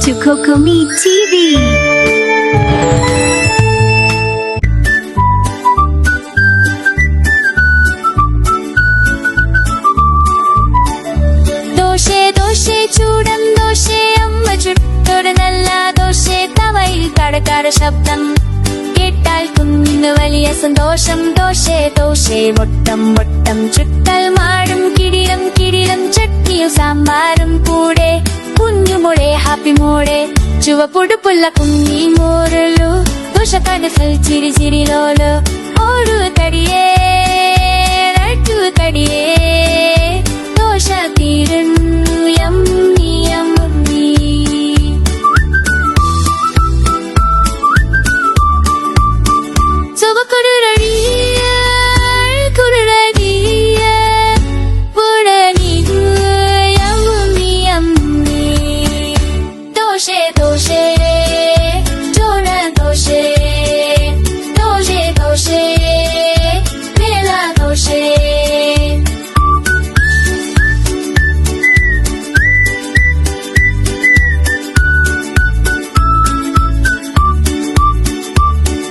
to Kokomi TV. ദോശേ ദോശേ ചൂടൻ ദോശേ അമ്മ ചുട്ടൊരു നല്ല ദോശേ തവയിൽ കടക്കാര ശബ്ദം കേട്ടാൽ കുഞ്ഞിന് വലിയ സന്തോഷം. ദോശേ ദോശേ വട്ടം വട്ടം ചുട്ടൽ മാടും കിടിലം കിടിലം ചട്നിയും സാമ്പാറും കൂടെ കുഞ്ഞുമോളെ ഹാപ്പി മോളെ ചുവപ്പുടുപ്പുള്ള കുഞ്ഞി മോരലു ദോശ കനഫൽ ചിരി ചിരിലോല് ഒരു കടിയേ രണ്ടു കടിയേ ദോശ തീരുന്നു യമ്മി യമ്മി. ചുവക്കുരുളിയ കുരുളിയ പുഴനിതു യമ്മി യമ്മി. ദോശേ ദോശേ ചോള ദോശേ ദോശേ ദോശേ വേല ദോശേ.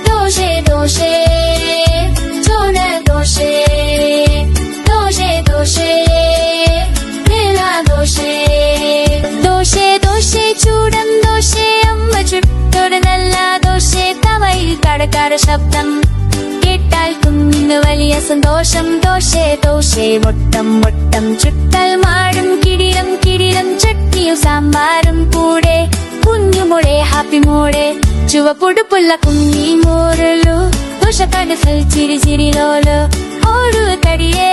ദോശേ ദോശേ ചോള ദോശേ ദോശേ ദോശേ വേല ദോശേ. ദോശേ ദോശേ ചൂടൻ ദോശേ അമ്മ ചുട്ടൊരു നല്ല ദോശേ തവയിൽ കടക്കാര ശബ്ദം കേട്ടാൽ കുഞ്ഞിന് വലിയ സന്തോഷം. ദോശേ ദോശേ വട്ടം വട്ടം ചുട്ടൽ മാടും കിടിലം കിടിലം ചട്നിയും സാമ്പാറും കൂടെ കുഞ്ഞുമോളെ ഹാപ്പി മോളെ ചുവപ്പുടുപ്പുള്ള കുഞ്ഞി മോരലു ദോശ കനഫൽ ചിരി ചിരിലോല് ഒരു കടിയേ